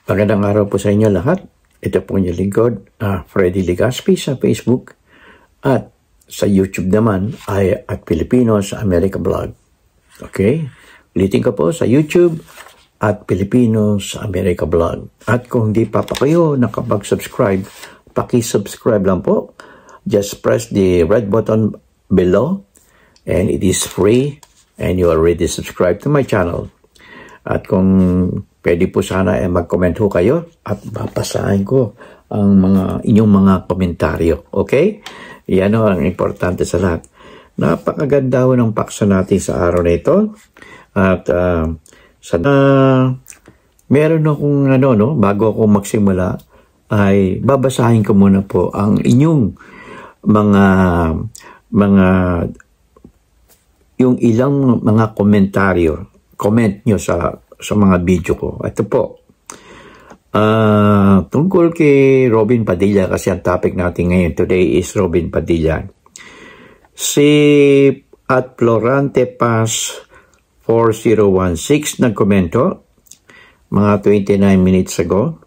Magandang araw po sa inyo lahat. Ito po yung lingkod, Freddy Legaspi sa Facebook at sa YouTube naman ay at Filipinos America Blog. Okay? Ulitin ko po sa YouTube at Filipinos America Blog. At kung hindi pa kayo nakapag-subscribe, paki-subscribe lang po. Just press the red button below and it is free and you already subscribed to my channel. At kung pwede po sana mag-comment ho kayo at babasahin ko ang inyong mga komentaryo. Okay? Yan ho ang importante sa lahat. Napakaganda ho ng paksa natin sa araw na ito. At sana meron akong bago ako magsimula ay babasahin ko muna po ang inyong yung ilang mga komentaryo. Comment nyo sa mga video ko. Ito po. Tungkol kay Robin Padilla kasi ang topic natin ngayon today is Robin Padilla. Si at Florante Paz 4016 nagkomento mga 29 minutes ago.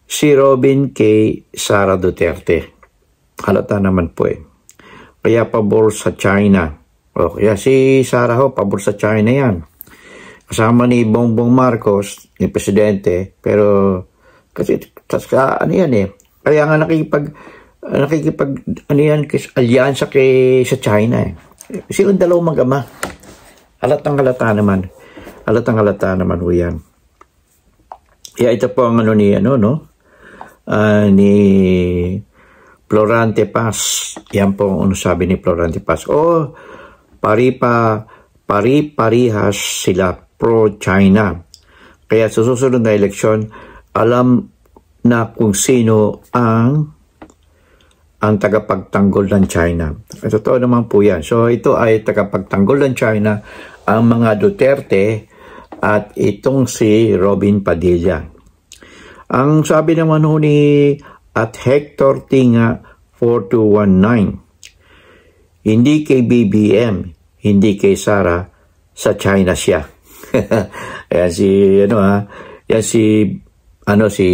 Si Robin kay Sara Duterte. Halata naman po eh. Kaya pabor sa China. O kaya si Sara ho, pabor sa China yan. Kasama ni Bongbong Marcos, ni Presidente, pero kasi ano yan eh. Kaya nga nakikipag alyansa sa China eh. Kasi yung dalawang mag-ama. Halatang halata naman ho yan. Kaya ito po ang ni Florante Paz. Yan po ang sabi ni Florante Paz. Pari-parihas sila pro-China. Kaya sa susunod na eleksyon, alam na kung sino ang tagapagtanggol ng China. Totoo naman po yan. So ito ay tagapagtanggol ng China, ang mga Duterte at itong si Robin Padilla. Ang sabi naman ni at Hector Tinga 4219, hindi kay BBM, hindi kay Sara, sa China siya. Ayan si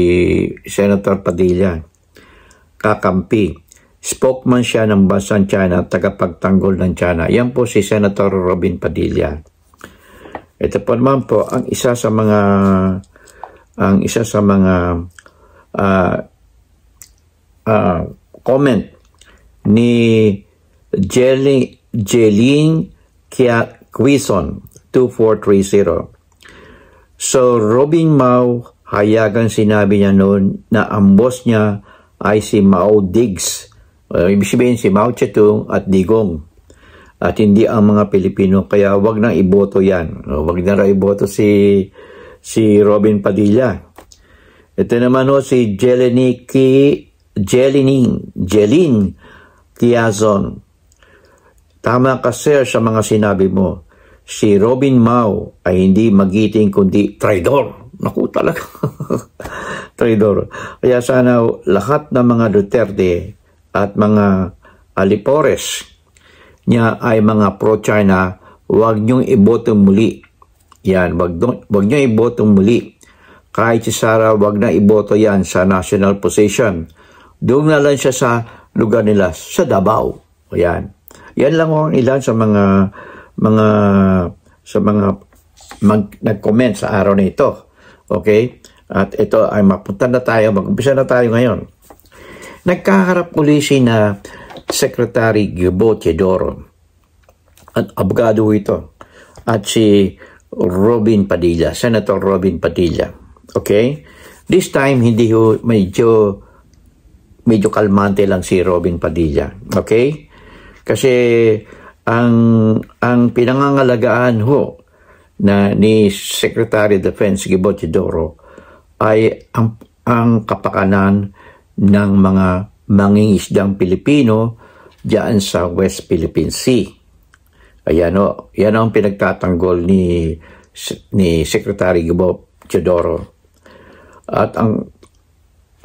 Senator Padilla. Kakampi. Spokesman siya ng bansang China, tagapagtanggol ng China. Yan po si Senator Robin Padilla. Ito po naman po ang isa sa mga comment ni Jeline Quizon 2430. So Robin Mao, hayagang sinabi niya noon na ang boss niya ay si Mao Diggs. Ibig sabihin si Mao Zedong at Digong. At hindi ang mga Pilipino. Kaya wag nang iboto yan. Wag na iboto si Robin Padilla. Ito naman si Jeline Quizon. Tama ka sir sa mga sinabi mo. Si Robin Mao ay hindi magiting kundi traidor. Naku talaga. Traidor. Kaya sana lahat ng mga Duterte at mga alipores niya ay mga pro-China, huwag niyong iboto muli. Yan, huwag niyong iboto muli. Kahit si Sara, huwag na iboto yan sa national position. Doon na lang siya sa lugar nila, sa Davao. Yan. Yan lang ang ilan sa mga nag-comment sa araw na ito. Okay? At ito ay mag-umpisa na tayo ngayon. Nagkaharap uli na Secretary Gibo Teodoro at abogado ito at si Robin Padilla, Senator Robin Padilla. Okay? This time hindi medyo kalmante lang si Robin Padilla. Okay? Kasi ang pinangangalagaan ni Secretary of Defense Gibo Teodoro ay ang kapakanan ng mga mangingisdang Pilipino diyan sa West Philippine Sea. Ayan yan ang pinagtatanggol ni Secretary Gibo Teodoro. At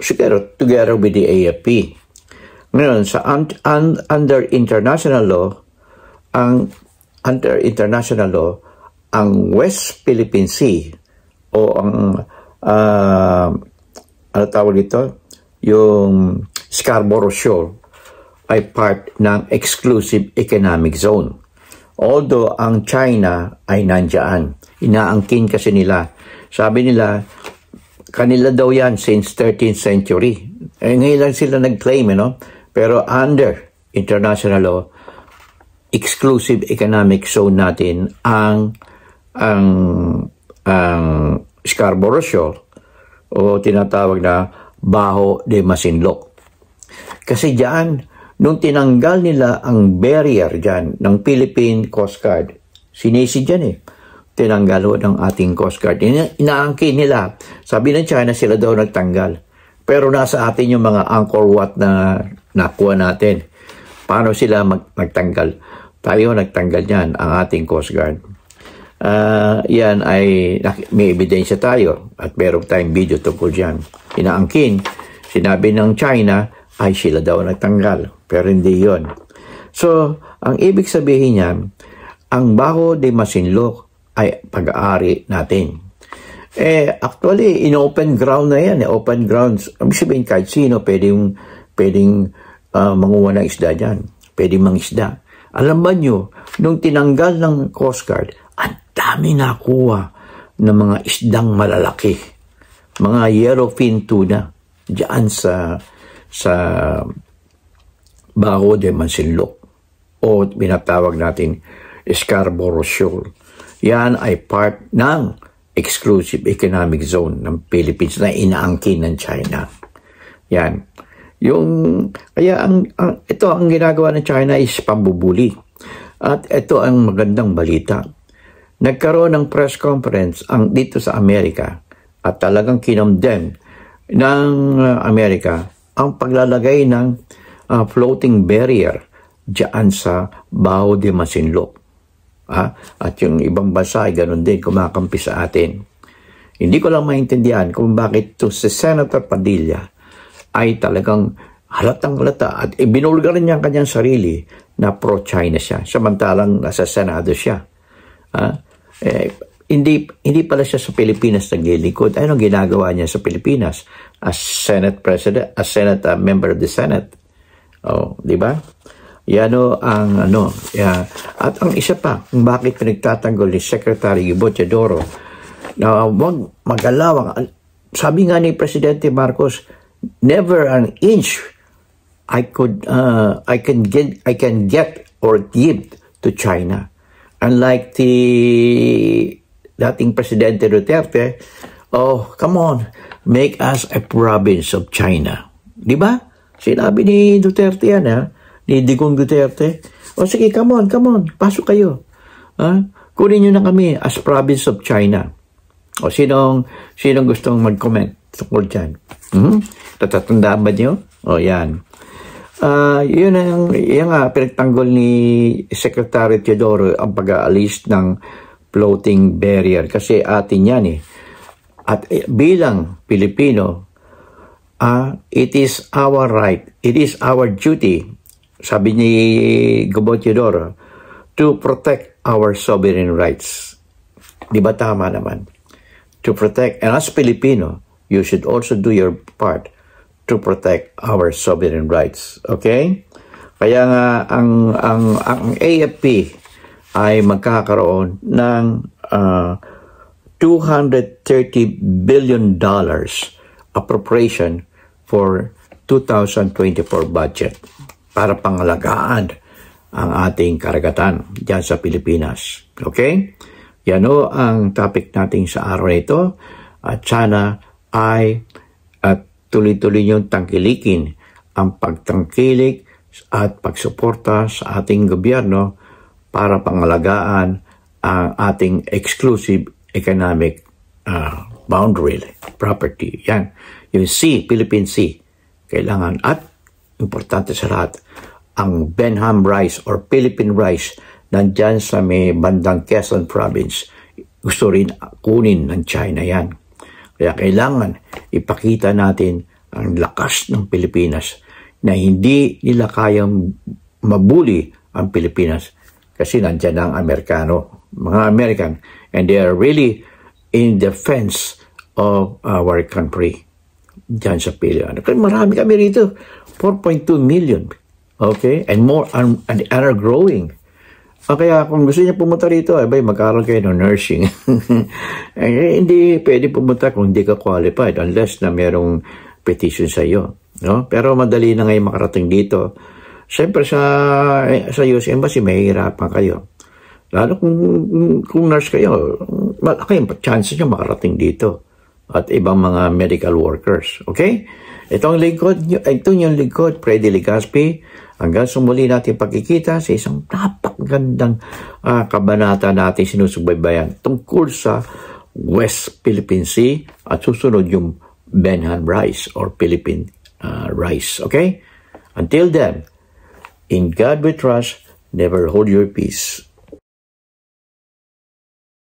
together with the AFP. Ngayon, under international law, ang West Philippine Sea o ano tawag ito? Yung Scarborough Shoal ay part ng exclusive economic zone. Although ang China ay nandyan, inaangkin kasi nila. Sabi nila, kanila daw yan since 13th century. Ngayon lang sila nag-claim, pero under international law, exclusive economic zone natin ang Scarborough Shoal o tinatawag na Bajo de Masinloc. Kasi diyan, nung tinanggal nila ang barrier diyan ng Philippine Coast Guard, sinisi diyan tinanggal ng ating Coast Guard. Inaangkin nila. Sabi ng China, sila daw nagtanggal. Pero nasa atin yung mga Angkor Wat na nakuha natin. Paano sila magtanggal? Tayo nagtanggal yan, ang ating Coast Guard. Yan ay may ebidensya tayo at meron tayong video tungkol dyan. Inaangkin, sinabi ng China ay sila daw nagtanggal, pero hindi yon. So, ang ibig sabihin niyan, ang Bajo de Masinloc ay pag-aari natin. Actually, in open ground na yan, open grounds. Ibig sabihin, kahit sino pwedeng manguha ng isda dyan, pwedeng mangisda. Alam ba nyo, nung tinanggal ng Coast Guard, ang dami nakuha ng mga isdang malalaki. Mga yellowfin tuna diyan sa Bajo de Masinloc o binatawag natin Scarborough Shoal. Yan ay part ng exclusive economic zone ng Philippines na inaangkin ng China. Yan. Ito ang ginagawa ng China is pambubuli. At ito ang magandang balita. Nagkaroon ng press conference dito sa Amerika at talagang kinondem ng Amerika ang paglalagay ng floating barrier diyan sa Bajo de Masinloc. At yung ibang bansa ay ganun din, kumakampi sa atin. Hindi ko lang maintindihan kung bakit to si Senator Padilla ay talagang halatang-halata at ibinulgar niya ang kanyang sarili na pro-China siya, samantalang nasa Senado siya. Hindi pala siya sa Pilipinas naglilingkod. Anong ginagawa niya sa Pilipinas? As Senate President, as Senate member of the Senate. Di ba? Yan At ang isa pa, kung bakit pinagtatanggol ni Secretary Gibo Teodoro na wag magalawang. Sabi nga ni Presidente Marcos, never an inch I can get or give to China. Unlike the dating Presidente Duterte, come on, make us a province of China. Di ba? Sinabi ni Duterte yan, ni Digong Duterte. Sige, come on, pasok kayo. Kunin nyo na kami as province of China. Sinong gustong mag-comment tungkol dyan? Tatatandaan ba nyo? Yan. Yun pinagtanggol ni Secretary Teodoro ang pag-aalis ng floating barrier kasi atin yan At bilang Pilipino, it is our right, it is our duty, sabi ni Gibo Teodoro, to protect our sovereign rights. Di ba tama naman? To protect, and as Filipino, you should also do your part to protect our sovereign rights. Okay? Kaya nga, ang AFP ay magkakaroon ng $230 billion appropriation for 2024 budget para pangalagaan ang ating karagatan diyan sa Pilipinas. Okay? Yan ang topic natin sa araw na ito. At sana ay tuloy-tuloy niyong tangkilikin ang pagtangkilik at pagsuporta sa ating gobyerno para pangalagaan ang ating exclusive economic boundary property. Yan. Yung Sea, Philippine Sea. Kailangan at importante sa lahat, ang Benham rice or Philippine rice nandyan sa may bandang Quezon Province. Gusto rin kunin ng China yan. Kaya kailangan ipakita natin ang lakas ng Pilipinas na hindi nila kayang mabuli ang Pilipinas kasi nandyan ang Amerikano, mga American, and they are really in defense of our country dyan sa Pilipinas. Marami kami rito, 4.2 million. Okay? And more and are growing. Kaya kung gusto niya pumunta rito, mag-aaral kayo ng nursing. Hindi pwede pumunta kung hindi ka qualified unless na merong petition sa iyo. No? Pero madali na ngayon makarating dito. Siyempre sa US Embassy, mahihirapan kayo. Lalo kung nurse kayo, malaki yung chances nyo makarating dito. At ibang mga medical workers. Okay? Ito yung lingkod, Freddy Legaspi. Hanggang sumuli natin pagkikita sa isang napakagandang kabanata natin sinusubaybayan tungkol sa West Philippine Sea at susunod yung Benhan Rice or Philippine rice. Okay? Until then, in God we trust, never hold your peace.